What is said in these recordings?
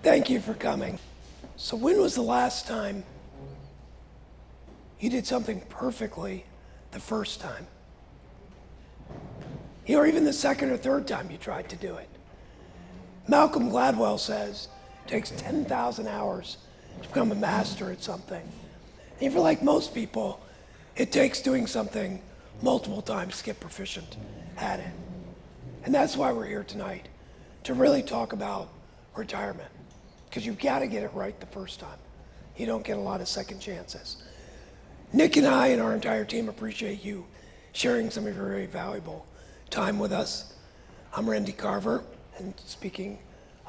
Thank you for coming. So when was the last time you did something perfectly the first time? Or even the second or third time you tried to do it? Malcolm Gladwell says it takes 10,000 hours to become a master at something. And if you're like most people, it takes doing something multiple times to get proficient at it. And that's why we're here tonight, to really talk about retirement. Because you've got to get it right the first time. You don't get a lot of second chances. Nick and I and our entire team appreciate you sharing some of your very valuable time with us. I'm Randy Carver, and speaking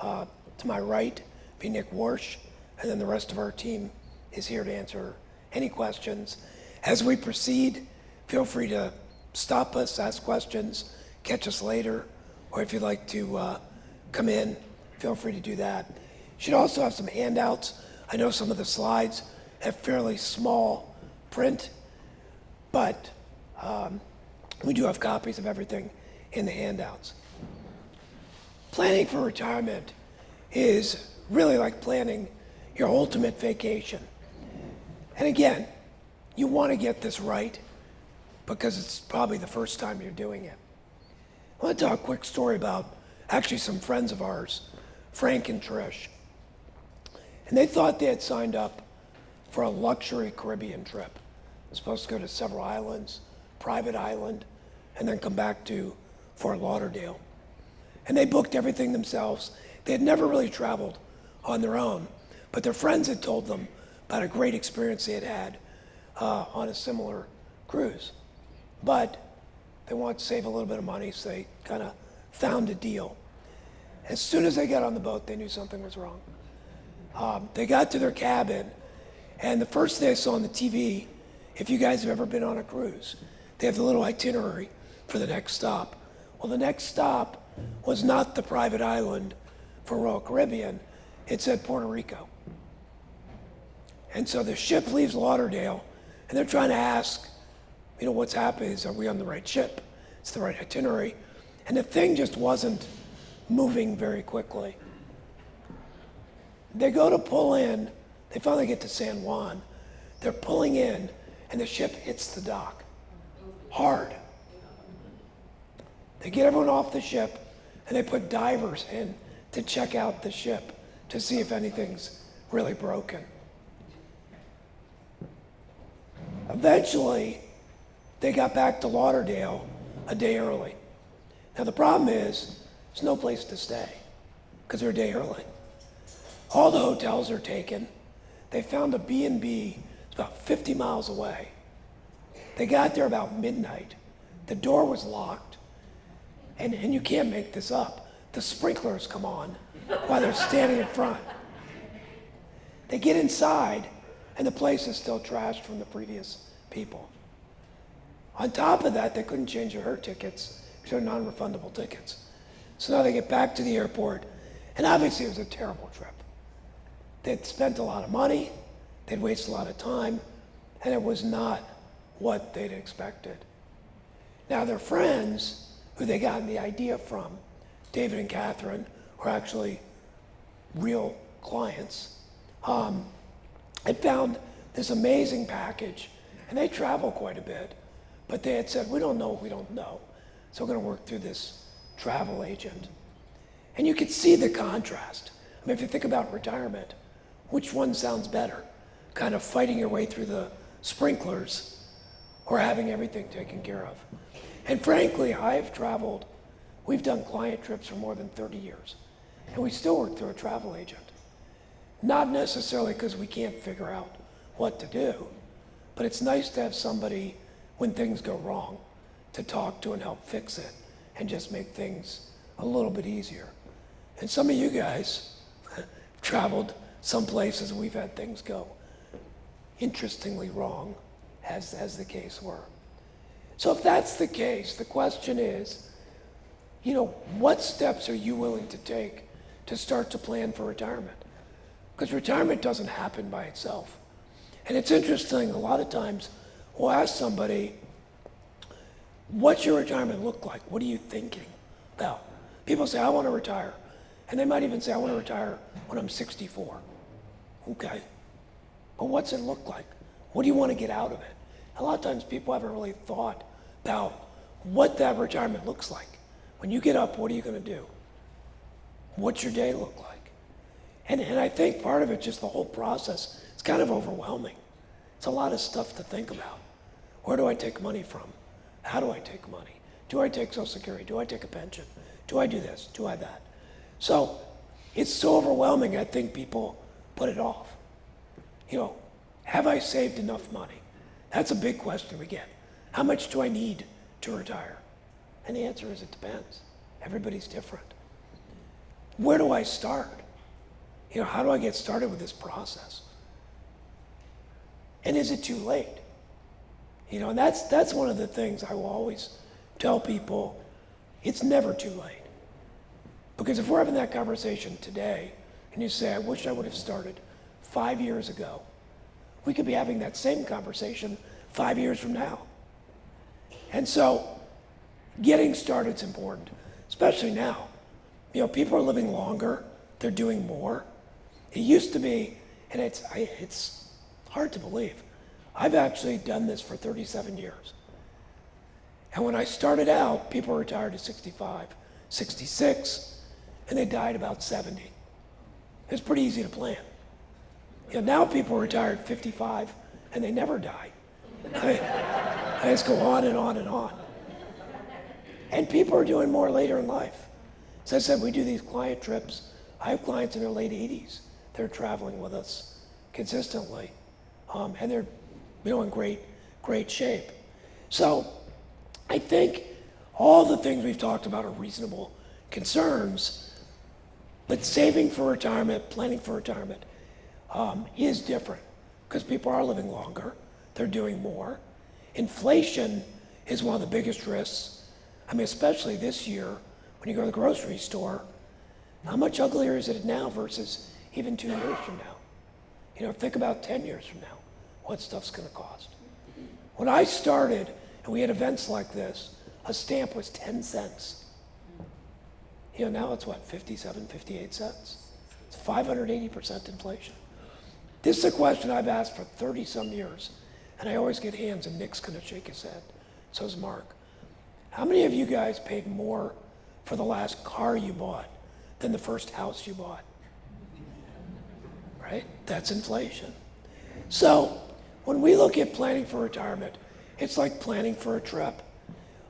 to my right, be Nick Warsh, and then the rest of our team is here to answer any questions. As we proceed, feel free to stop us, ask questions, catch us later, or if you'd like to come in, feel free to do that. You should also have some handouts. I know some of the slides have fairly small print, but we do have copies of everything in the handouts. Planning for retirement is really like planning your ultimate vacation. And again, you want to get this right because it's probably the first time you're doing it. I want to tell a quick story about actually some friends of ours, Frank and Trish. And they thought they had signed up for a luxury Caribbean trip. Supposed to go to several islands, private island, and then come back to Fort Lauderdale. And they booked everything themselves. They had never really traveled on their own, but their friends had told them about a great experience they had had on a similar cruise. But they wanted to save a little bit of money, so they kind of found a deal. As soon as they got on the boat, they knew something was wrong. They got to their cabin, and the first thing I saw on the TV, if you guys have ever been on a cruise, they have the little itinerary for the next stop. Well, the next stop was not the private island for Royal Caribbean, it said Puerto Rico. And so the ship leaves Lauderdale, and they're trying to ask, what's happening? Are we on the right ship? It's the right itinerary. And the thing just wasn't moving very quickly. They go to pull in, they finally get to San Juan. They're pulling in, and the ship hits the dock hard. They get everyone off the ship, and they put divers in to check out the ship to see if anything's really broken. Eventually, they got back to Lauderdale a day early. Now the problem is, there's no place to stay because they're a day early. All the hotels are taken. They found a B&B, it's about 50 miles away. They got there about midnight. The door was locked, and you can't make this up. The sprinklers come on while they're standing in front. They get inside, and the place is still trashed from the previous people. On top of that, they couldn't change their tickets because they're non-refundable tickets. So now they get back to the airport, and obviously it was a terrible trip. They'd spent a lot of money, they'd wasted a lot of time, and it was not what they'd expected. Now their friends, who they gotten the idea from, David and Catherine, were actually real clients, had found this amazing package, and they travel quite a bit, but they had said, we don't know what we don't know, so we're going to work through this travel agent. And you could see the contrast. I mean, if you think about retirement, which one sounds better? Kind of fighting your way through the sprinklers or having everything taken care of? And frankly, I've traveled, we've done client trips for more than 30 years, and we still work through a travel agent. Not necessarily because we can't figure out what to do, but it's nice to have somebody when things go wrong to talk to and help fix it and just make things a little bit easier. And some of you guys have traveled some places we've had things go interestingly wrong, as the case were. So if that's the case, the question is, what steps are you willing to take to start to plan for retirement? Because retirement doesn't happen by itself. And it's interesting, a lot of times we'll ask somebody, what's your retirement look like? What are you thinking about? People say, I want to retire And they might even say, I want to retire when I'm 64. Okay. But what's it look like? What do you want to get out of it? A lot of times people haven't really thought about what that retirement looks like. When you get up, what are you going to do? What's your day look like? And I think part of it, just the whole process, it's kind of overwhelming. It's a lot of stuff to think about. Where do I take money from? How do I take money? Do I take Social Security? Do I take a pension? Do I do this? Do I that? So it's so overwhelming, I think people put it off. Have I saved enough money? That's a big question we get. How much do I need to retire? And the answer is it depends. Everybody's different. Where do I start? How do I get started with this process? And is it too late? And that's one of the things I will always tell people, it's never too late. Because if we're having that conversation today, and you say, I wish I would have started 5 years ago, we could be having that same conversation 5 years from now. And so, getting started is important, especially now. People are living longer, they're doing more. It used to be, and it's hard to believe, I've actually done this for 37 years. And when I started out, people retired at 65, 66, and they died about 70. It's pretty easy to plan. Now people retire at 55 and they never die. I just go on and on and on. And people are doing more later in life. As I said, we do these client trips. I have clients in their late 80s. They're traveling with us consistently. And they're in great shape. So I think all the things we've talked about are reasonable concerns, but saving for retirement, planning for retirement, is different because people are living longer, they're doing more. Inflation is one of the biggest risks. Especially this year, when you go to the grocery store, how much uglier is it now versus even 2 years from now? Think about 10 years from now, what stuff's gonna cost. When I started, and we had events like this, a stamp was 10 cents. Now it's what, 57, 58 cents? It's 580% inflation. This is a question I've asked for 30 some years, and I always get hands, and Nick's gonna shake his head. So is Mark. How many of you guys paid more for the last car you bought than the first house you bought? Right? That's inflation. So when we look at planning for retirement, it's like planning for a trip.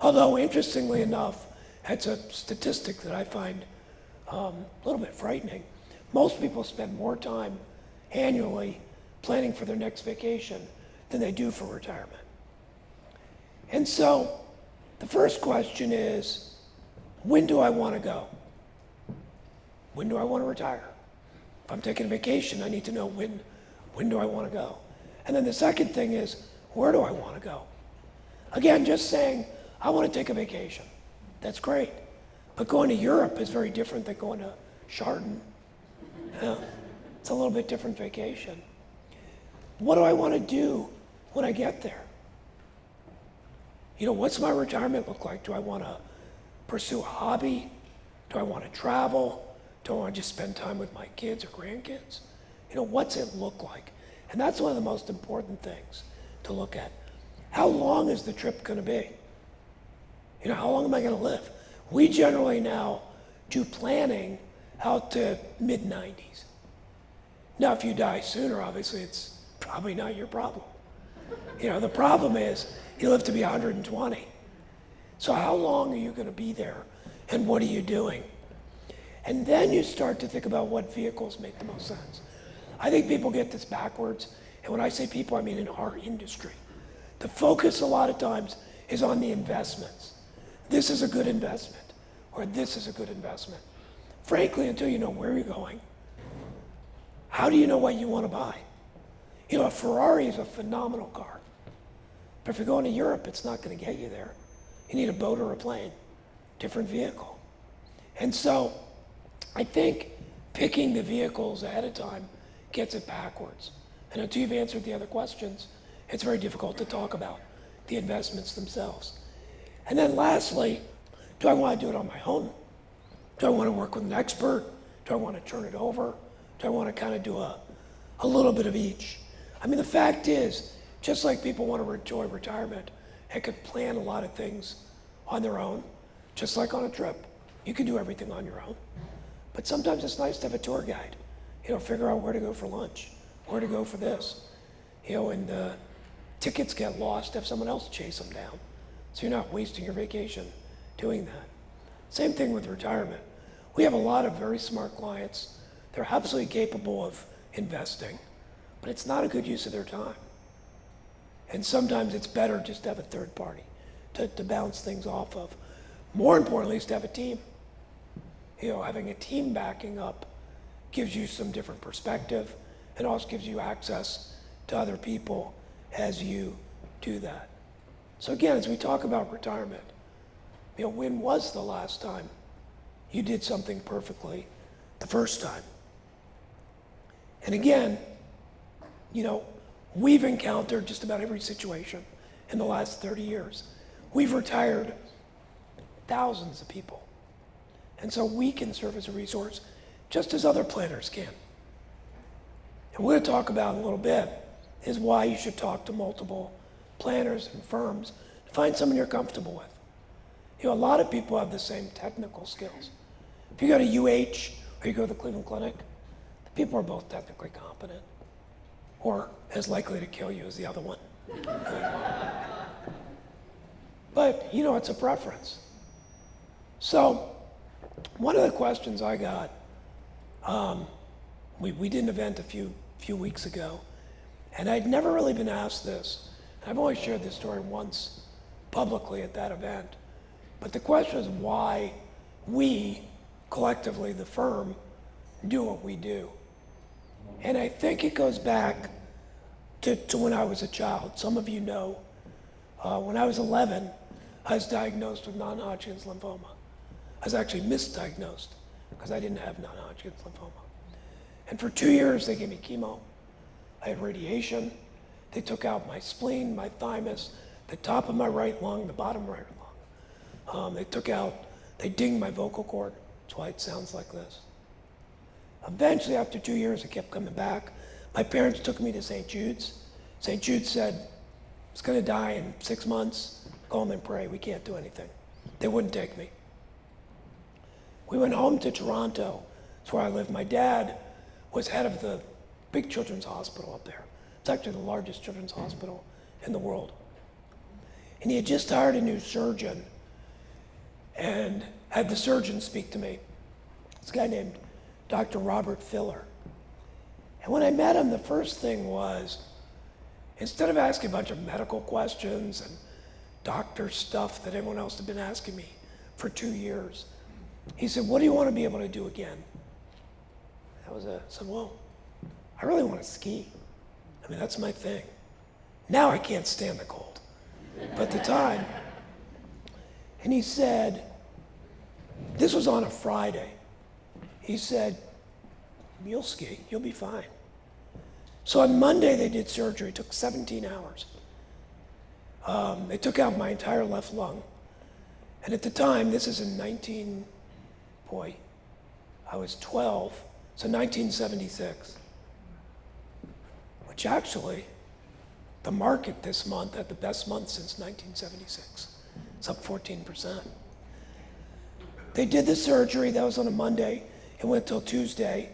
Although, interestingly enough, that's a statistic that I find a little bit frightening. Most people spend more time annually planning for their next vacation than they do for retirement. And so the first question is, when do I want to go? When do I want to retire? If I'm taking a vacation, I need to know when do I want to go? And then the second thing is, where do I want to go? Again, just saying, I want to take a vacation. That's great. But going to Europe is very different than going to Chardon. It's a little bit different vacation. What do I want to do when I get there? What's my retirement look like? Do I want to pursue a hobby? Do I want to travel? Do I want to just spend time with my kids or grandkids? What's it look like? And that's one of the most important things to look at. How long is the trip going to be? How long am I going to live? We generally now do planning out to mid-90s. Now, if you die sooner, obviously, it's probably not your problem. The problem is you live to be 120. So how long are you going to be there, and what are you doing? And then you start to think about what vehicles make the most sense. I think people get this backwards, and when I say people, I mean in our industry. The focus a lot of times is on the investments. This is a good investment, or this is a good investment. Frankly, until you know where you're going, how do you know what you want to buy? A Ferrari is a phenomenal car. But if you're going to Europe, it's not going to get you there. You need a boat or a plane, different vehicle. And so I think picking the vehicles ahead of time gets it backwards. And until you've answered the other questions, it's very difficult to talk about the investments themselves. And then lastly, do I want to do it on my own? Do I want to work with an expert? Do I want to turn it over? Do I want to kind of do a little bit of each? I mean, the fact is, just like people want to enjoy retirement and could plan a lot of things on their own, just like on a trip, you can do everything on your own. But sometimes it's nice to have a tour guide, figure out where to go for lunch, where to go for this, and tickets get lost, have someone else chase them down. So you're not wasting your vacation doing that. Same thing with retirement. We have a lot of very smart clients. They're absolutely capable of investing, but it's not a good use of their time. And sometimes it's better just to have a third party to bounce things off of. More importantly is to have a team. Having a team backing up gives you some different perspective and also gives you access to other people as you do that. So again, as we talk about retirement, when was the last time you did something perfectly the first time? And again, we've encountered just about every situation in the last 30 years. We've retired thousands of people. And so we can serve as a resource just as other planners can. And we're going to talk about in a little bit is why you should talk to multiple planners and firms to find someone you're comfortable with. A lot of people have the same technical skills. If you go to UH or you go to the Cleveland Clinic, the people are both technically competent or as likely to kill you as the other one. But, it's a preference. So, one of the questions I got, we did an event a few weeks ago, and I'd never really been asked this. I've only shared this story once publicly at that event. But the question is why we, collectively, the firm, do what we do. And I think it goes back to when I was a child. Some of you know, when I was 11, I was diagnosed with non-Hodgkin's lymphoma. I was actually misdiagnosed because I didn't have non-Hodgkin's lymphoma. And for 2 years, they gave me chemo. I had radiation. They took out my spleen, my thymus, the top of my right lung, the bottom right lung. They dinged my vocal cord. That's why it sounds like this. Eventually, after 2 years, it kept coming back. My parents took me to St. Jude's. St. Jude said, it's going to die in 6 months. Go home and pray. We can't do anything. They wouldn't take me. We went home to Toronto. That's where I lived. My dad was head of the big children's hospital up there. It's actually the largest children's hospital in the world. And he had just hired a new surgeon and had the surgeon speak to me. This guy named Dr. Robert Filler. And when I met him, the first thing was, instead of asking a bunch of medical questions and doctor stuff that everyone else had been asking me for 2 years, he said, what do you want to be able to do again? I said, well, I really want to ski. I mean, that's my thing. Now I can't stand the cold. But at the time, and he said, this was on a Friday. He said, you'll ski, you'll be fine. So on Monday they did surgery, it took 17 hours. They took out my entire left lung. And at the time, this is in I was 12, so 1976. Which actually, the market this month had the best month since 1976. It's up 14%. They did the surgery, that was on a Monday. It went till Tuesday.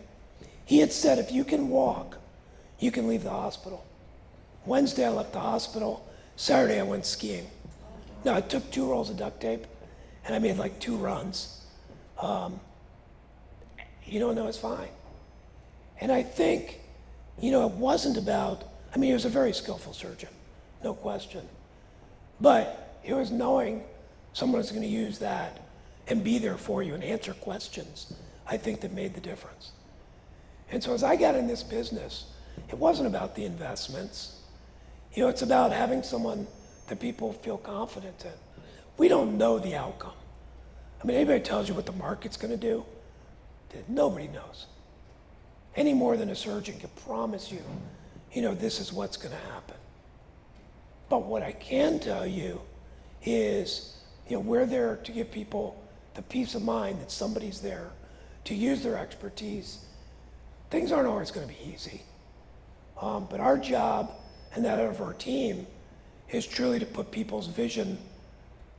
He had said, if you can walk, you can leave the hospital. Wednesday, I left the hospital. Saturday, I went skiing. Now, I took 2 rolls of duct tape, and I made like 2 runs. No, it's fine. And I think, it wasn't about, he was a very skillful surgeon, no question. But it was knowing someone was going to use that and be there for you and answer questions, I think, that made the difference. And so as I got in this business, it wasn't about the investments. It's about having someone that people feel confident in. We don't know the outcome. Anybody tells you what the market's going to do, nobody knows. Any more than a surgeon can promise you, this is what's going to happen. But what I can tell you is, we're there to give people the peace of mind that somebody's there to use their expertise, things aren't always going to be easy. But our job and that of our team is truly to put people's vision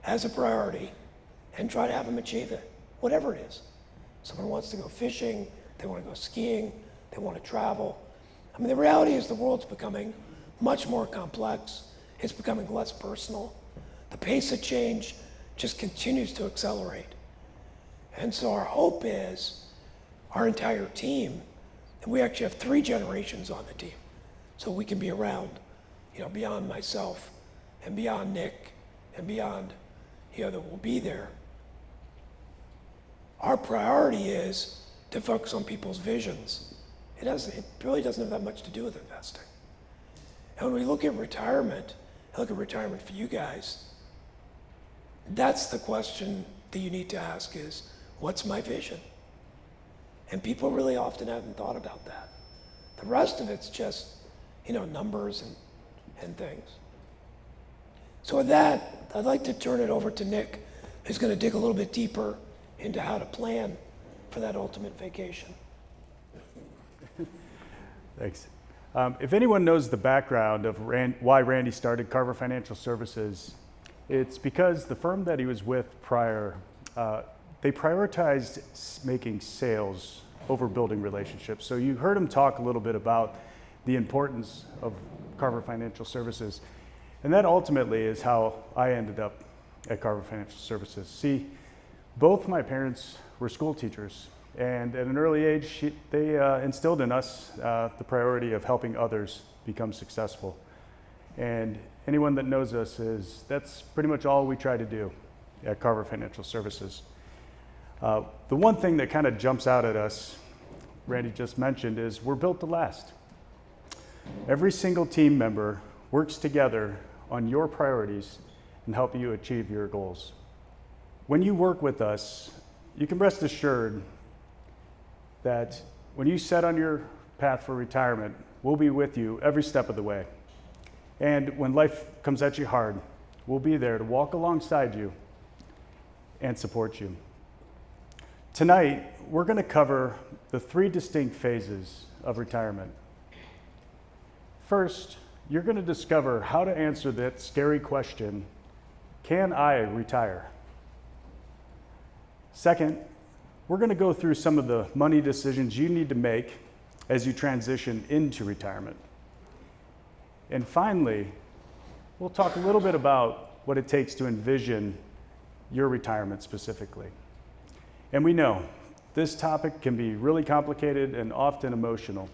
as a priority and try to have them achieve it, whatever it is. Someone wants to go fishing, they want to go skiing, they want to travel. I mean, the reality is the world's becoming much more complex. It's becoming less personal. The pace of change just continues to accelerate. And so our hope is our entire team, and we actually have 3 generations on the team, so we can be around, beyond myself and beyond Nick and beyond, that will be there. Our priority is to focus on people's visions. It really doesn't have that much to do with investing. And when we look at retirement, I look at retirement for you guys, that's the question that you need to ask is, what's my vision? And people really often haven't thought about that. The rest of it's just, numbers and things. So with that, I'd like to turn it over to Nick, who's going to dig a little bit deeper into how to plan for that ultimate vacation. Thanks. If anyone knows the background of why Randy started Carver Financial Services, it's because the firm that he was with prior, they prioritized making sales over building relationships. So you heard him talk a little bit about the importance of Carver Financial Services. And that ultimately is how I ended up at Carver Financial Services. See, both my parents were school teachers, and at an early age, they instilled in us the priority of helping others become successful. And anyone that knows us that's pretty much all we try to do at Carver Financial Services. The one thing that kind of jumps out at us, Randy just mentioned, is we're built to last. Every single team member works together on your priorities and help you achieve your goals. When you work with us, you can rest assured that when you set on your path for retirement, we'll be with you every step of the way. And when life comes at you hard, we'll be there to walk alongside you and support you. Tonight, we're going to cover the 3 distinct phases of retirement. First, you're going to discover how to answer that scary question, can I retire? Second, we're going to go through some of the money decisions you need to make as you transition into retirement. And finally, we'll talk a little bit about what it takes to envision your retirement specifically. And we know this topic can be really complicated and often emotional.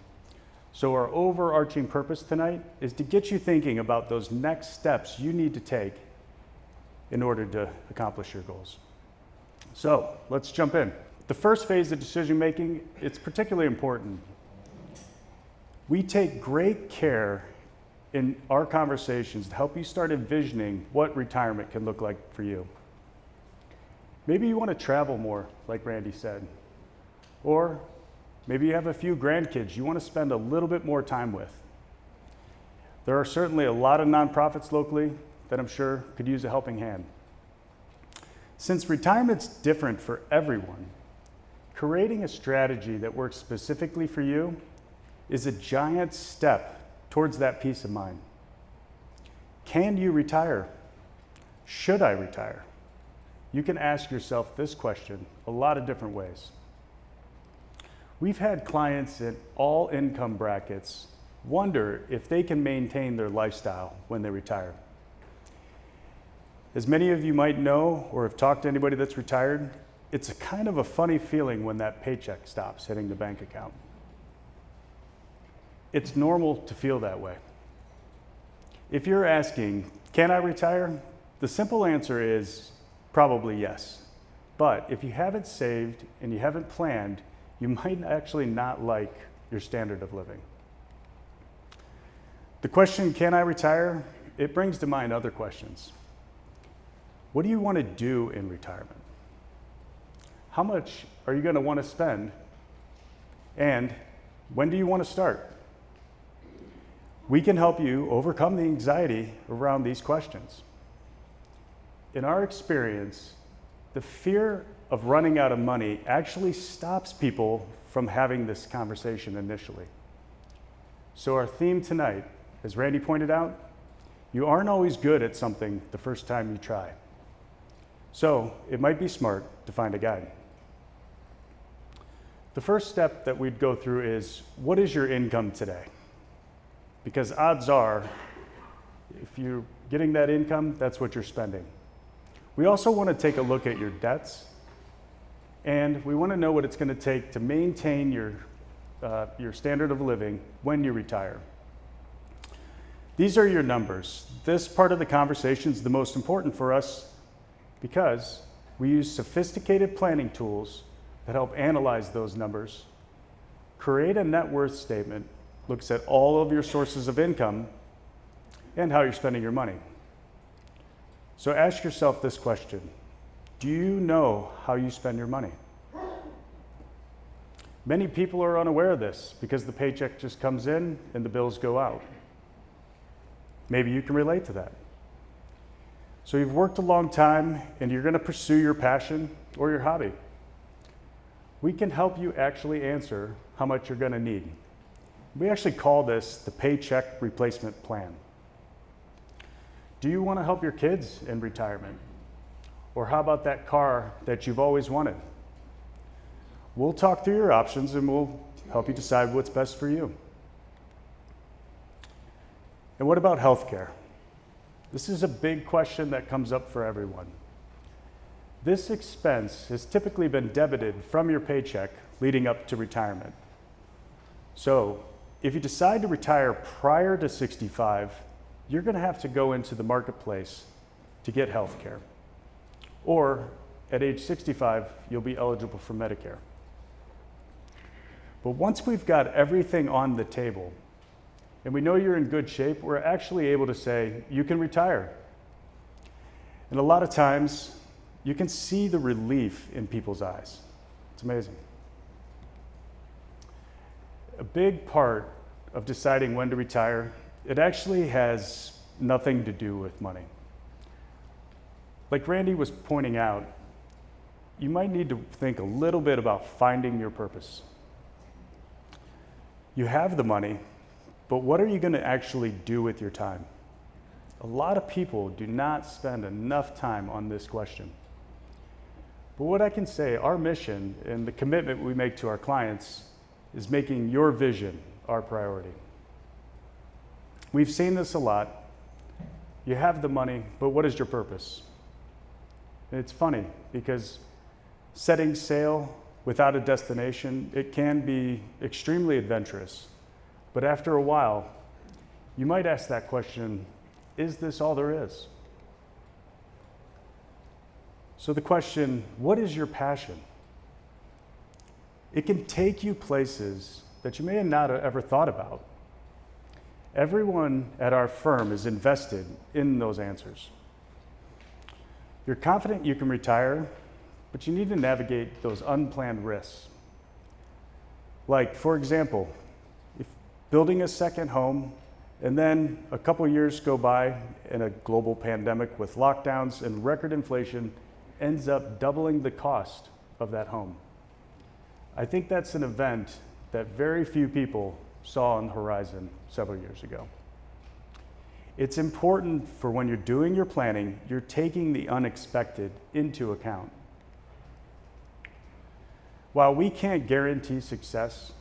So our overarching purpose tonight is to get you thinking about those next steps you need to take in order to accomplish your goals. So let's jump in. The first phase of decision making, it's particularly important. We take great care in our conversations to help you start envisioning what retirement can look like for you. Maybe you want to travel more, like Randy said. Or maybe you have a few grandkids you want to spend a little bit more time with. There are certainly a lot of nonprofits locally that I'm sure could use a helping hand. Since retirement's different for everyone, creating a strategy that works specifically for you is a giant step towards that peace of mind. Can you retire? Should I retire? You can ask yourself this question a lot of different ways. We've had clients in all income brackets wonder if they can maintain their lifestyle when they retire. As many of you might know or have talked to anybody that's retired, it's a kind of a funny feeling when that paycheck stops hitting the bank account. It's normal to feel that way. If you're asking, can I retire? The simple answer is probably yes. But if you haven't saved and you haven't planned, you might actually not like your standard of living. The question, can I retire? It brings to mind other questions. What do you want to do in retirement? How much are you going to want to spend? And when do you want to start? We can help you overcome the anxiety around these questions. In our experience, the fear of running out of money actually stops people from having this conversation initially. So our theme tonight, as Randy pointed out, you aren't always good at something the first time you try. So it might be smart to find a guide. The first step that we'd go through is, what is your income today? Because odds are, if you're getting that income, that's what you're spending. We also want to take a look at your debts, and we want to know what it's going to take to maintain your standard of living when you retire. These are your numbers. This part of the conversation is the most important for us because we use sophisticated planning tools that help analyze those numbers, create a net worth statement, looks at all of your sources of income, and how you're spending your money. So ask yourself this question: do you know how you spend your money? Many people are unaware of this because the paycheck just comes in and the bills go out. Maybe you can relate to that. So you've worked a long time and you're going to pursue your passion or your hobby. We can help you actually answer how much you're going to need. We actually call this the paycheck replacement plan. Do you want to help your kids in retirement? Or how about that car that you've always wanted? We'll talk through your options and we'll help you decide what's best for you. And what about healthcare? This is a big question that comes up for everyone. This expense has typically been debited from your paycheck leading up to retirement. So if you decide to retire prior to 65, you're going to have to go into the marketplace to get health care. Or at age 65, you'll be eligible for Medicare. But once we've got everything on the table and we know you're in good shape, we're actually able to say, you can retire. And a lot of times, you can see the relief in people's eyes. It's amazing. A big part of deciding when to retire, it actually has nothing to do with money. Like Randy was pointing out, you might need to think a little bit about finding your purpose. You have the money, but what are you going to actually do with your time? A lot of people do not spend enough time on this question. But what I can say, our mission and the commitment we make to our clients is making your vision our priority. We've seen this a lot. You have the money, but what is your purpose? And it's funny because setting sail without a destination, it can be extremely adventurous. But after a while, you might ask that question, is this all there is? So the question, what is your passion? It can take you places that you may not have ever thought about. Everyone at our firm is invested in those answers. You're confident you can retire, but you need to navigate those unplanned risks. Like, for example, if building a second home and then a couple years go by and a global pandemic with lockdowns and record inflation ends up doubling the cost of that home. I think that's an event that very few people saw on the horizon several years ago. It's important for when you're doing your planning, you're taking the unexpected into account. While we can't guarantee success,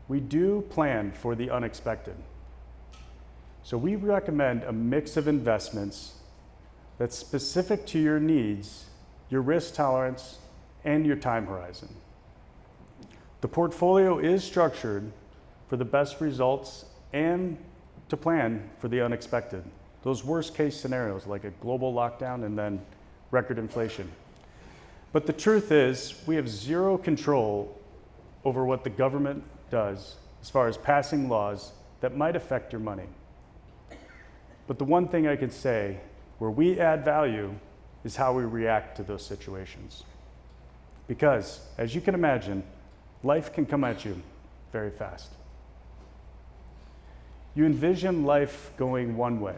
we do plan for the unexpected. So we recommend a mix of investments that's specific to your needs, your risk tolerance, and your time horizon. The portfolio is structured for the best results and to plan for the unexpected. Those worst case scenarios like a global lockdown and then record inflation. But the truth is, we have zero control over what the government does as far as passing laws that might affect your money. But the one thing I can say, where we add value is how we react to those situations. Because, as you can imagine, life can come at you very fast. You envision life going one way,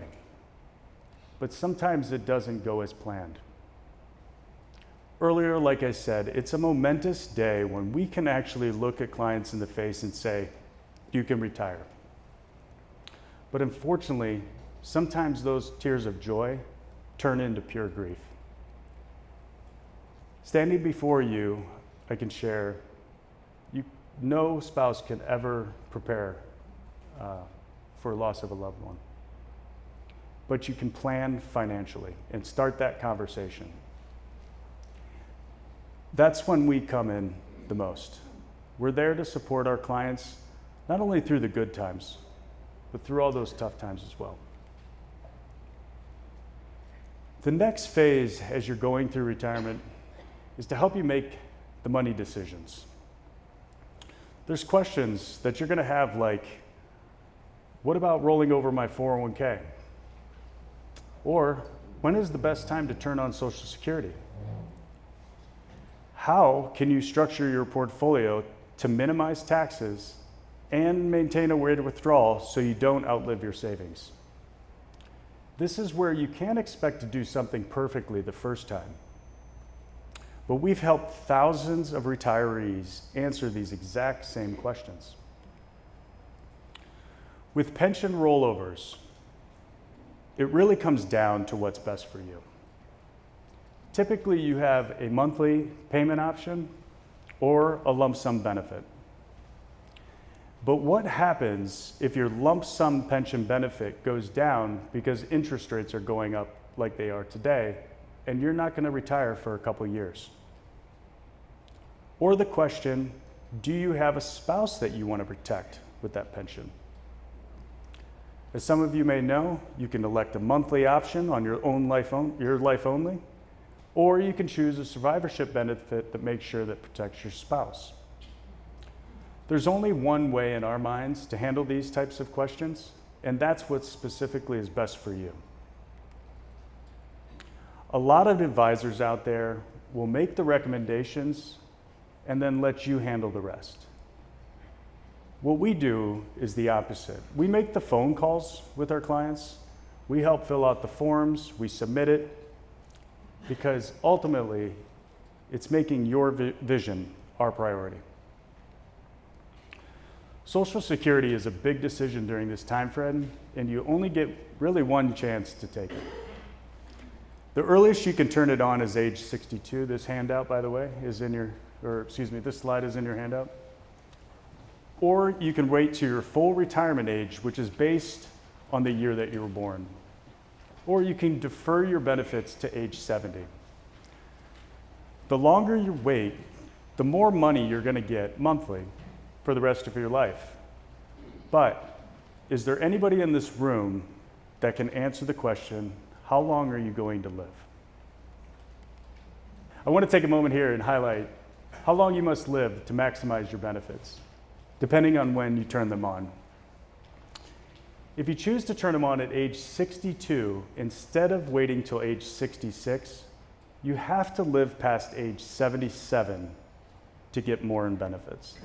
but sometimes it doesn't go as planned. earlier, like I said, it's a momentous day when we can actually look at clients in the face and say, you can retire. But unfortunately, sometimes those tears of joy turn into pure grief. Standing before you, I can share, no spouse can ever prepare for loss of a loved one. But you can plan financially and start that conversation. That's when we come in the most. We're there to support our clients, not only through the good times, but through all those tough times as well. The next phase as you're going through retirement is to help you make the money decisions. There's questions that you're gonna have like, what about rolling over my 401k? Or, when is the best time to turn on Social Security? How can you structure your portfolio to minimize taxes and maintain a rate of withdrawal so you don't outlive your savings? This is where you can't expect to do something perfectly the first time. But we've helped thousands of retirees answer these exact same questions. With pension rollovers, it really comes down to what's best for you. Typically, you have a monthly payment option or a lump sum benefit. But what happens if your lump sum pension benefit goes down because interest rates are going up like they are today, and you're not going to retire for a couple years? Or the question, do you have a spouse that you want to protect with that pension? As some of you may know, you can elect a monthly option on your life only, or you can choose a survivorship benefit that makes sure that protects your spouse. There's only one way in our minds to handle these types of questions, and that's what specifically is best for you. A lot of advisors out there will make the recommendations and then let you handle the rest. What we do is the opposite. We make the phone calls with our clients, we help fill out the forms, we submit it, because ultimately, it's making your vision our priority. Social Security is a big decision during this time frame, and you only get really one chance to take it. The earliest you can turn it on is age 62. This handout, by the way, is in your, this slide is in your handout. Or you can wait to your full retirement age, which is based on the year that you were born. Or you can defer your benefits to age 70. The longer you wait, the more money you're going to get monthly for the rest of your life. But is there anybody in this room that can answer the question, how long are you going to live? I want to take a moment here and highlight how long you must live to maximize your benefits, depending on when you turn them on. If you choose to turn them on at age 62 instead of waiting till age 66, you have to live past age 77 to get more in benefits.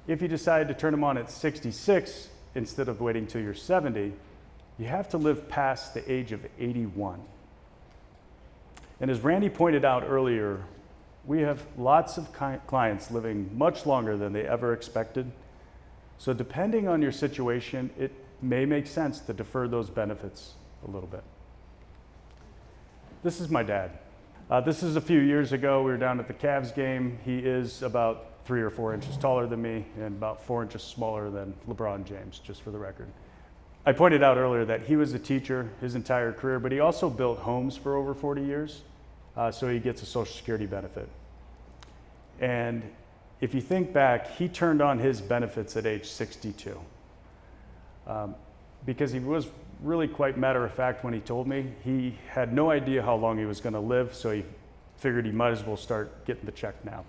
If you decide to turn them on at 66 instead of waiting till you're 70, you have to live past the age of 81. And as Randy pointed out earlier, we have lots of clients living much longer than they ever expected. So depending on your situation, it may make sense to defer those benefits a little bit. This is my dad. This is a few years ago. We were down at the Cavs game. He is about 3 or 4 inches taller than me and about 4 inches smaller than LeBron James, just for the record. I pointed out earlier that he was a teacher his entire career, but he also built homes for over 40 years, so he gets a Social Security benefit. And if you think back, he turned on his benefits at age 62 because he was really quite matter of fact when he told me. He had no idea how long he was going to live, so he figured he might as well start getting the check now.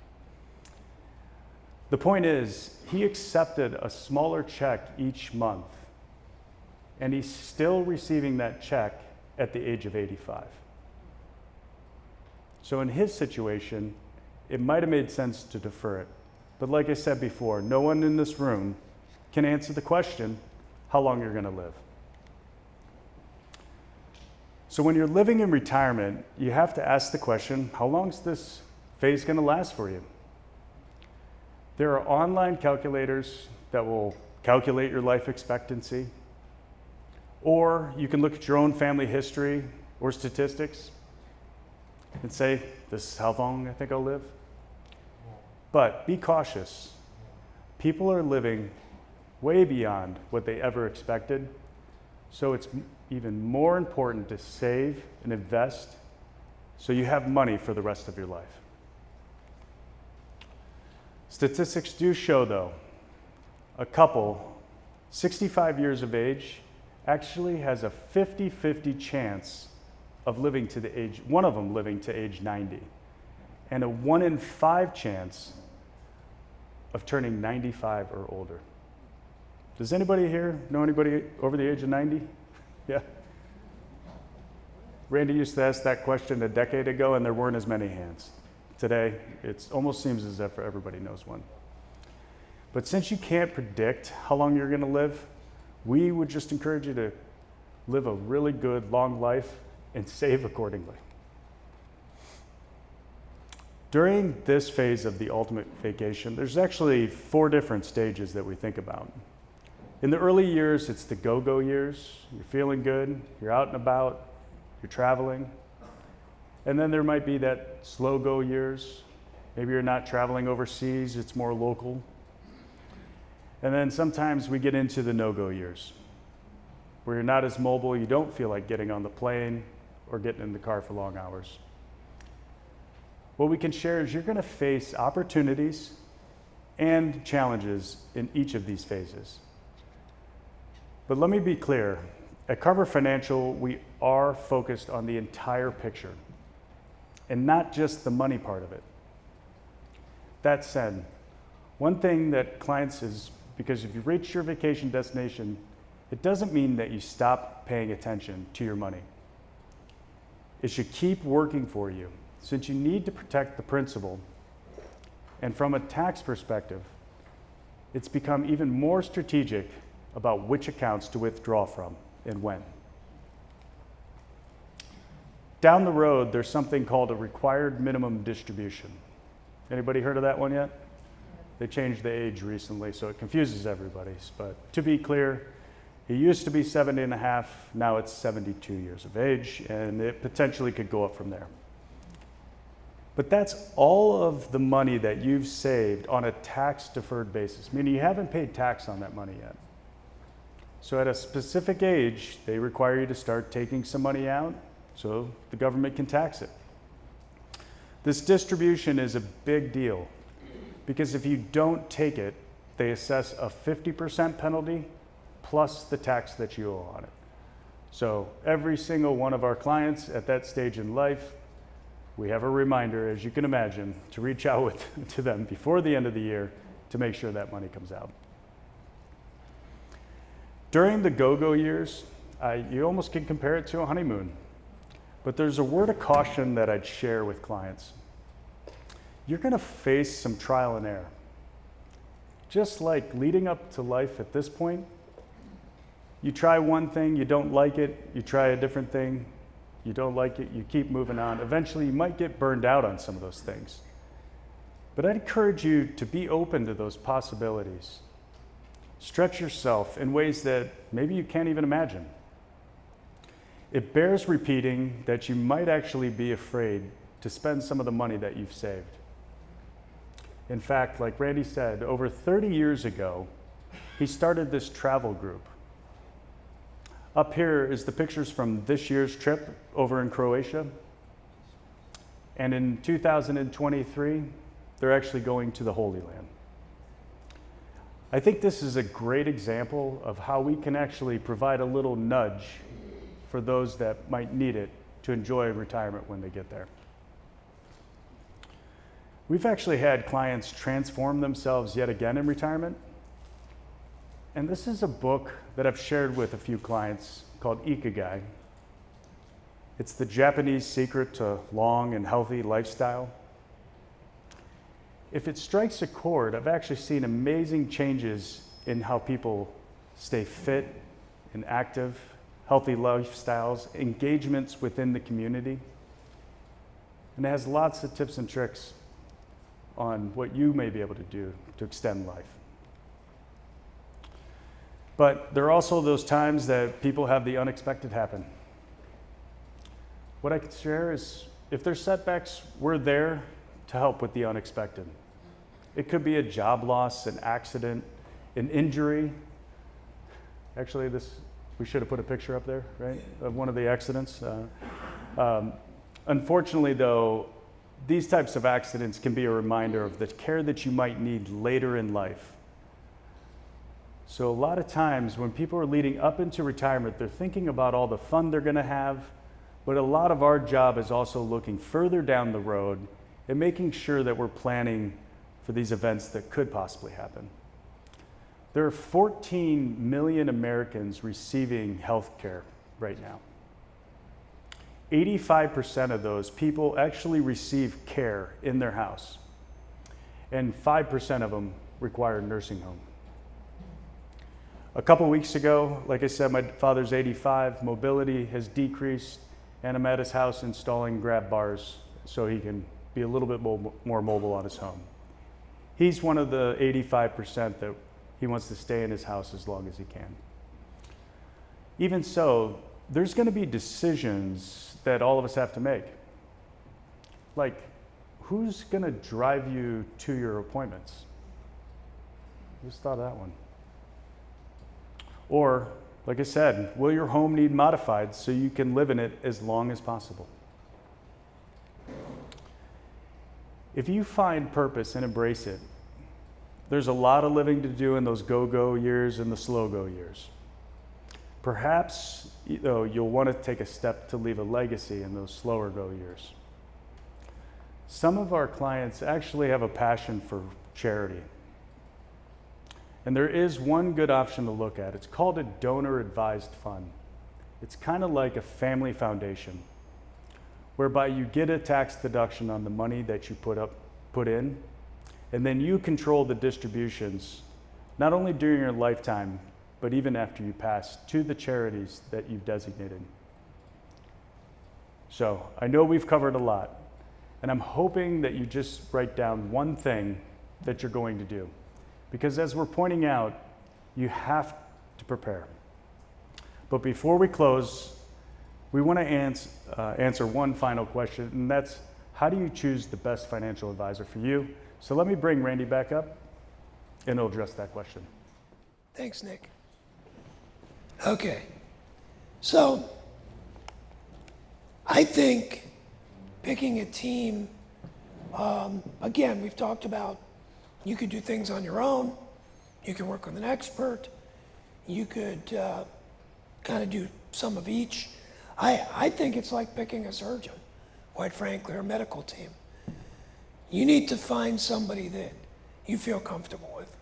The point is, he accepted a smaller check each month, and he's still receiving that check at the age of 85. So in his situation, it might have made sense to defer it. But like I said before, no one in this room can answer the question, how long you're going to live. So when you're living in retirement, you have to ask the question, how long is this phase going to last for you? There are online calculators that will calculate your life expectancy, or you can look at your own family history or statistics and say, this is how long I think I'll live. But be cautious. People are living way beyond what they ever expected, so it's even more important to save and invest so you have money for the rest of your life. Statistics do show, though, a couple 65 years of age actually has a 50-50 chance of living to the age, one of them living to age 90, and a 1 in 5 chance of turning 95 or older. Does anybody here know anybody over the age of 90? Yeah. Randy used to ask that question a decade ago, and there weren't as many hands. Today, it almost seems as if everybody knows one. But since you can't predict how long you're going to live, we would just encourage you to live a really good, long life and save accordingly. During this phase of the ultimate vacation, there's actually 4 different stages that we think about. In the early years, it's the go-go years. You're feeling good, you're out and about, you're traveling. And then there might be that slow-go years. Maybe you're not traveling overseas, it's more local. And then sometimes we get into the no-go years, where you're not as mobile, you don't feel like getting on the plane or getting in the car for long hours. What we can share is you're going to face opportunities and challenges in each of these phases. But let me be clear, at Carver Financial, we are focused on the entire picture and not just the money part of it. That said, one thing that clients is, because if you reach your vacation destination, it doesn't mean that you stop paying attention to your money. It should keep working for you, since you need to protect the principal. And from a tax perspective, it's become even more strategic about which accounts to withdraw from and when. Down the road, there's something called a required minimum distribution. Anybody heard of that one yet? They changed the age recently, so it confuses everybody. But to be clear, it used to be 70 and a half, now it's 72 years of age, and it potentially could go up from there. But that's all of the money that you've saved on a tax-deferred basis, meaning you haven't paid tax on that money yet. So at a specific age, they require you to start taking some money out so the government can tax it. This distribution is a big deal because if you don't take it, they assess a 50% penalty plus the tax that you owe on it. So every single one of our clients at that stage in life, we have a reminder, as you can imagine, to reach out to them before the end of the year to make sure that money comes out. During the go-go years, you almost can compare it to a honeymoon. But there's a word of caution that I'd share with clients. You're going to face some trial and error. Just like leading up to life at this point, you try one thing, you don't like it, you try a different thing, you don't like it, you keep moving on. Eventually, you might get burned out on some of those things. But I'd encourage you to be open to those possibilities. Stretch yourself in ways that maybe you can't even imagine. It bears repeating that you might actually be afraid to spend some of the money that you've saved. In fact, like Randy said, over 30 years ago, he started this travel group. Up here is the pictures from this year's trip over in Croatia. And in 2023, they're actually going to the Holy Land. I think this is a great example of how we can actually provide a little nudge for those that might need it to enjoy retirement when they get there. We've actually had clients transform themselves yet again in retirement. And this is a book that I've shared with a few clients called Ikigai. It's the Japanese secret to long and healthy lifestyle. If it strikes a chord, I've actually seen amazing changes in how people stay fit and active, healthy lifestyles, engagements within the community. And it has lots of tips and tricks on what you may be able to do to extend life. But there are also those times that people have the unexpected happen. What I can share is, if there's setbacks, we're there to help with the unexpected. It could be a job loss, an accident, an injury. Actually, we should have put a picture up there, right, of one of the accidents. Unfortunately, though, these types of accidents can be a reminder of the care that you might need later in life. So a lot of times when people are leading up into retirement, they're thinking about all the fun they're going to have, but a lot of our job is also looking further down the road and making sure that we're planning for these events that could possibly happen. There are 14 million Americans receiving health care right now. 85% of those people actually receive care in their house, and 5% of them require a nursing home. A couple weeks ago, like I said, my father's 85, mobility has decreased, and I'm at his house installing grab bars so he can be a little bit more mobile on his home. He's one of the 85% that he wants to stay in his house as long as he can. Even so, there's going to be decisions that all of us have to make. Like, who's going to drive you to your appointments? Just thought of that one. Or, like I said, will your home need modified so you can live in it as long as possible? If you find purpose and embrace it, there's a lot of living to do in those go-go years and the slow-go years. Perhaps you'll want to take a step to leave a legacy in those slower go years. Some of our clients actually have a passion for charity. And there is one good option to look at. It's called a donor-advised fund. It's kind of like a family foundation, whereby you get a tax deduction on the money that you put in, and then you control the distributions, not only during your lifetime, but even after you pass, to the charities that you've designated. So I know we've covered a lot, and I'm hoping that you just write down one thing that you're going to do. Because as we're pointing out, you have to prepare. But before we close, we want to answer one final question, and that's, how do you choose the best financial advisor for you? So let me bring Randy back up, and he'll address that question. Thanks, Nick. Okay, so I think picking a team, again, we've talked about you could do things on your own, you can work with an expert, you could kind of do some of each. I think it's like picking a surgeon, quite frankly, or a medical team. You need to find somebody that you feel comfortable with.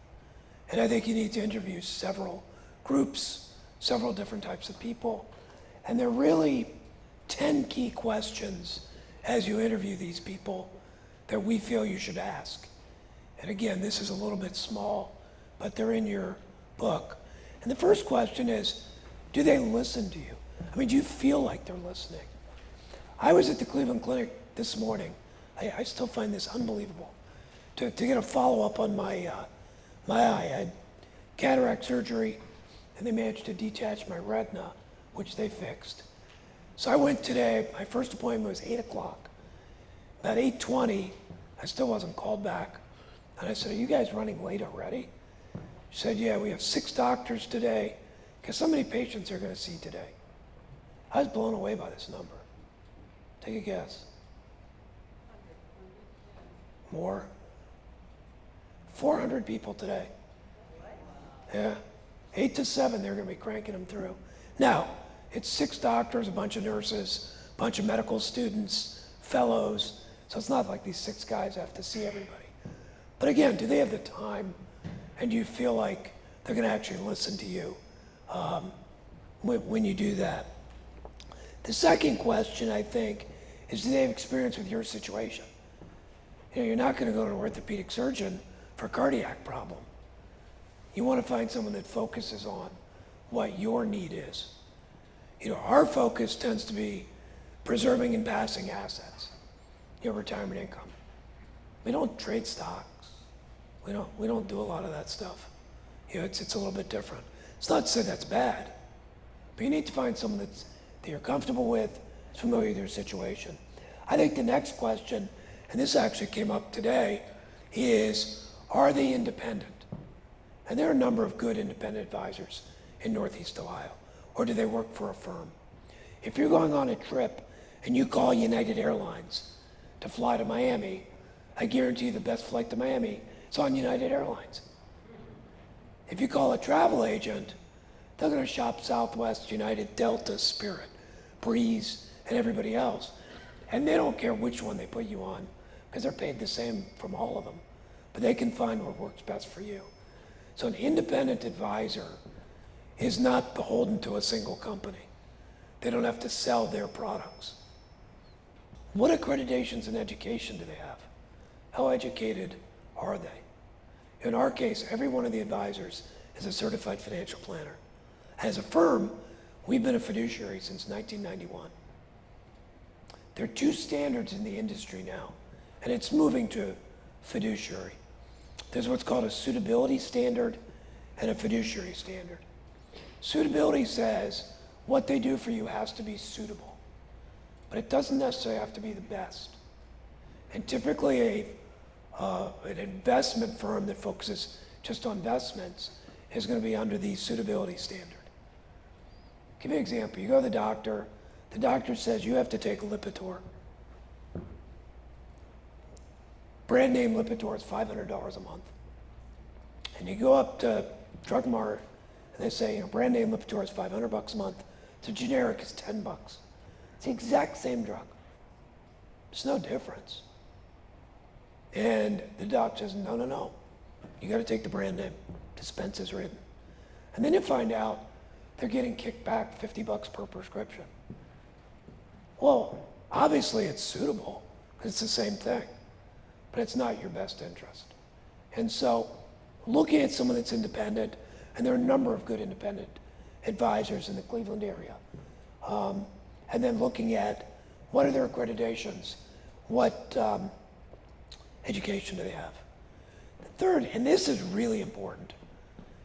And I think you need to interview several groups, several different types of people. And there are really 10 key questions as you interview these people that we feel you should ask. And again, this is a little bit small, but they're in your book. And the first question is, do they listen to you? I mean, do you feel like they're listening? I was at the Cleveland Clinic this morning. I still find this unbelievable. To get a follow-up on my eye. I had cataract surgery, and they managed to detach my retina, which they fixed. So I went today. My first appointment was 8 o'clock. About 8:20, I still wasn't called back. And I said, are you guys running late already? She said, yeah, we have 6 doctors today, because so many patients are going to see today. I was blown away by this number. Take a guess. More? 400 people today. Yeah. 8 to 7, they're going to be cranking them through. Now, it's 6 doctors, a bunch of nurses, a bunch of medical students, fellows. So it's not like these 6 guys have to see everybody. But again, do they have the time? And do you feel like they're going to actually listen to you when you do that? The second question, I think, is do they have experience with your situation? You know, you're not going to go to an orthopedic surgeon for a cardiac problem. You want to find someone that focuses on what your need is. Our focus tends to be preserving and passing assets, retirement income. We don't trade stocks. We don't do a lot of that stuff. It's a little bit different. It's not to say that's bad, but you need to find someone that you're comfortable with, is familiar with your situation. I think the next question, and this actually came up today, is, are they independent? And there are a number of good independent advisors in Northeast Ohio. Or do they work for a firm? If you're going on a trip and you call United Airlines to fly to Miami, I guarantee you the best flight to Miami is on United Airlines. If you call a travel agent, they're going to shop Southwest, United, Delta, Spirit, Breeze, and everybody else. And they don't care which one they put you on because they're paid the same from all of them. But they can find what works best for you. So an independent advisor is not beholden to a single company. They don't have to sell their products. What accreditations and education do they have? How educated are they? In our case, every one of the advisors is a certified financial planner. As a firm, we've been a fiduciary since 1991. There are two standards in the industry now, and it's moving to fiduciary. There's what's called a suitability standard and a fiduciary standard. Suitability says what they do for you has to be suitable, but it doesn't necessarily have to be the best. And typically an investment firm that focuses just on investments is going to be under the suitability standard. Give you an example. You go to the doctor says you have to take Lipitor. Brand name Lipitor is $500 a month. And you go up to Drug Mart and they say, brand name Lipitor is $500 a month. The generic is $10. It's the exact same drug. There's no difference. And the doc says, no. You got to take the brand name. Dispense is written. And then you find out they're getting kicked back $50 per prescription. Well, obviously it's suitable because it's the same thing, but it's not your best interest. And so looking at someone that's independent, and there are a number of good independent advisors in the Cleveland area, and then looking at what are their accreditations, what education do they have. The third, and this is really important,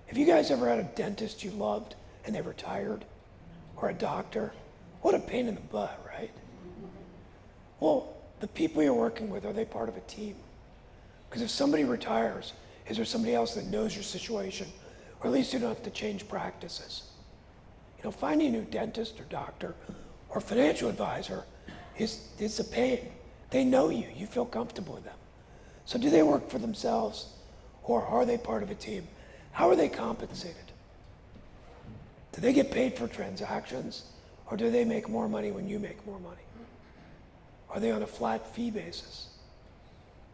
have you guys ever had a dentist you loved and they retired, or a doctor? What a pain in the butt, right? Well, the people you're working with, are they part of a team? Because if somebody retires, is there somebody else that knows your situation? Or at least you don't have to change practices. Finding a new dentist or doctor or financial advisor is a pain. They know you. You feel comfortable with them. So do they work for themselves, or are they part of a team? How are they compensated? Do they get paid for transactions, or do they make more money when you make more money? Are they on a flat fee basis?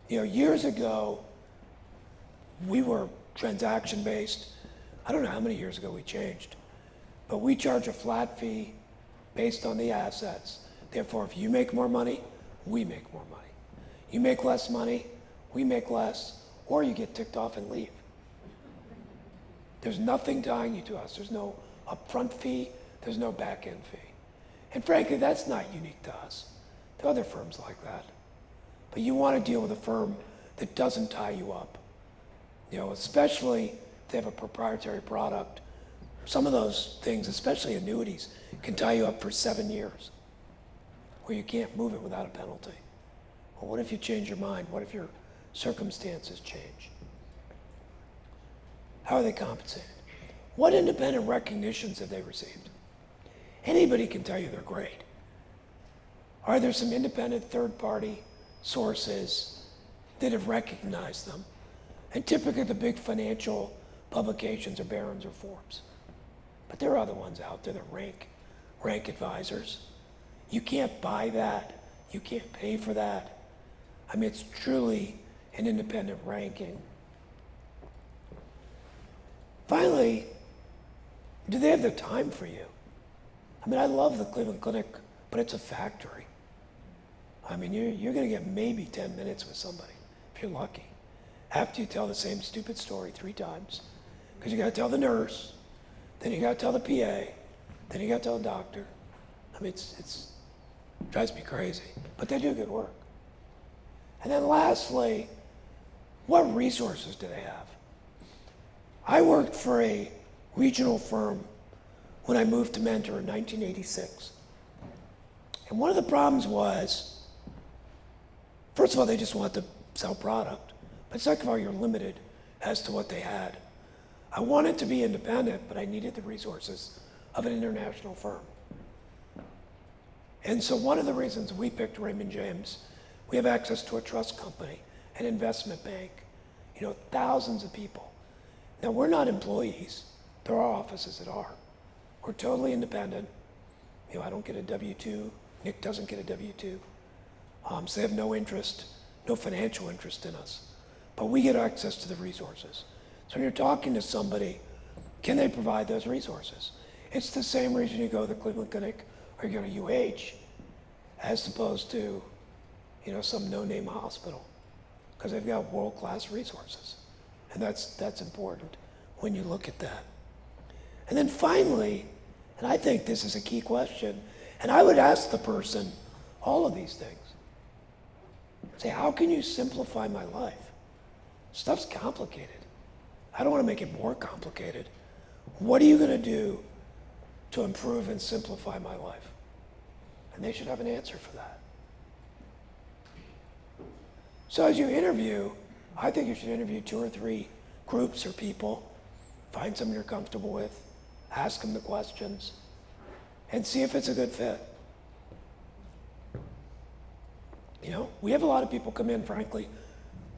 Years ago, we were transaction based. I don't know how many years ago we changed, but we charge a flat fee based on the assets. Therefore, if you make more money, we make more money. You make less money, we make less, or you get ticked off and leave. There's nothing tying you to us. There's no upfront fee, there's no back end fee. And frankly, that's not unique to us. There are other firms like that. But you want to deal with a firm that doesn't tie you up. Especially if they have a proprietary product. Some of those things, especially annuities, can tie you up for 7 years, where you can't move it without a penalty. Well, what if you change your mind? What if your circumstances change? How are they compensated? What independent recognitions have they received? Anybody can tell you they're great. Are there some independent third-party sources that have recognized them? And typically the big financial publications are Barron's or Forbes. But there are other ones out there that rank advisors. You can't buy that. You can't pay for that. It's truly an independent ranking. Finally, do they have the time for you? I love the Cleveland Clinic, but it's a factory. You're going to get maybe 10 minutes with somebody, if you're lucky, after you tell the same stupid story 3 times. Because you got to tell the nurse, then you got to tell the PA, Then you got to a doctor. I mean, it drives me crazy, but they do good work. And then lastly, what resources do they have? I worked for a regional firm when I moved to Mentor in 1986. And one of the problems was, first of all, they just want to sell product. But second of all, you're limited as to what they had. I wanted to be independent, but I needed the resources of an international firm. And so one of the reasons we picked Raymond James, we have access to a trust company, an investment bank, thousands of people. Now, we're not employees. There are offices that are. We're totally independent. I don't get a W-2. Nick doesn't get a W-2. So they have no interest, no financial interest in us. But we get access to the resources. So when you're talking to somebody, can they provide those resources? It's the same reason you go to the Cleveland Clinic or you go to UH as opposed to, some no-name hospital, because they've got world-class resources. And that's important when you look at that. And then finally, and I think this is a key question, and I would ask the person all of these things. Say, how can you simplify my life? Stuff's complicated. I don't want to make it more complicated. What are you going to do to improve and simplify my life? And they should have an answer for that. So as you interview, I think you should interview 2 or 3 groups or people, find someone you're comfortable with, ask them the questions, and see if it's a good fit. We have a lot of people come in, frankly,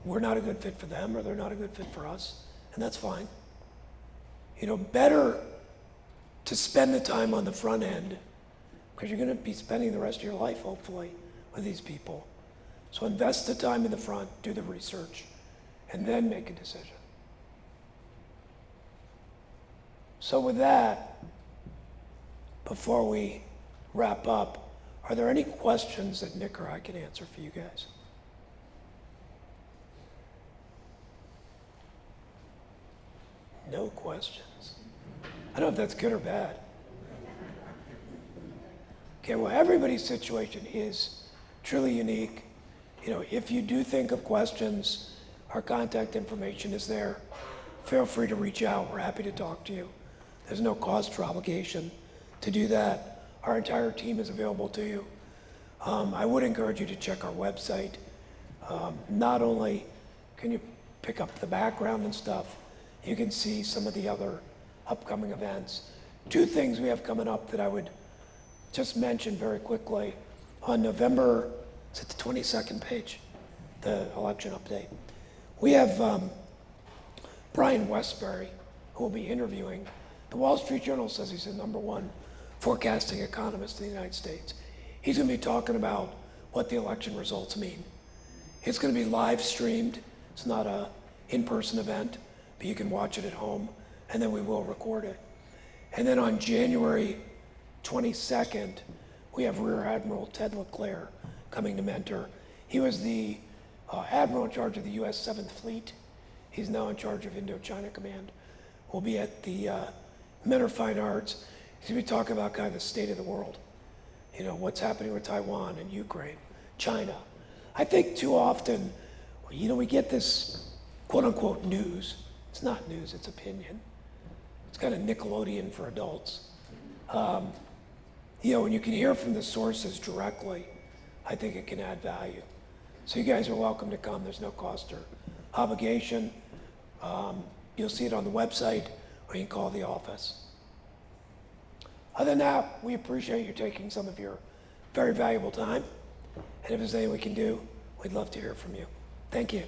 we're not a good fit for them or they're not a good fit for us, and that's fine. Better to spend the time on the front end, because you're going to be spending the rest of your life, hopefully, with these people. So invest the time in the front, do the research, and then make a decision. So with that, before we wrap up, are there any questions that Nick or I can answer for you guys? No questions. I don't know if that's good or bad. Okay, well, everybody's situation is truly unique. If you do think of questions, our contact information is there. Feel free to reach out. We're happy to talk to you. There's no cost or obligation to do that. Our entire team is available to you. I would encourage you to check our website. Not only can you pick up the background and stuff, you can see some of the other upcoming events. 2 things we have coming up that I would just mention very quickly. On November, is it the 22nd page, the election update? We have Brian Westbury, who will be interviewing. The Wall Street Journal says he's the #1 forecasting economist in the United States. He's going to be talking about what the election results mean. It's going to be live streamed. It's not an in-person event, but you can watch it at home, and then we will record it. And then on January 22nd, we have Rear Admiral Ted LeClaire coming to Mentor. He was the admiral in charge of the U.S. 7th Fleet. He's now in charge of Indochina Command. We'll be at the Mentor Fine Arts. He's going to be talking about kind of the state of the world. What's happening with Taiwan and Ukraine, China. I think too often, we get this quote-unquote news. It's not news, it's opinion. It's kind of Nickelodeon for adults. When you can hear from the sources directly, I think it can add value. So you guys are welcome to come. There's no cost or obligation. You'll see it on the website, or you can call the office. Other than that, we appreciate you taking some of your very valuable time. And if there's anything we can do, we'd love to hear from you. Thank you.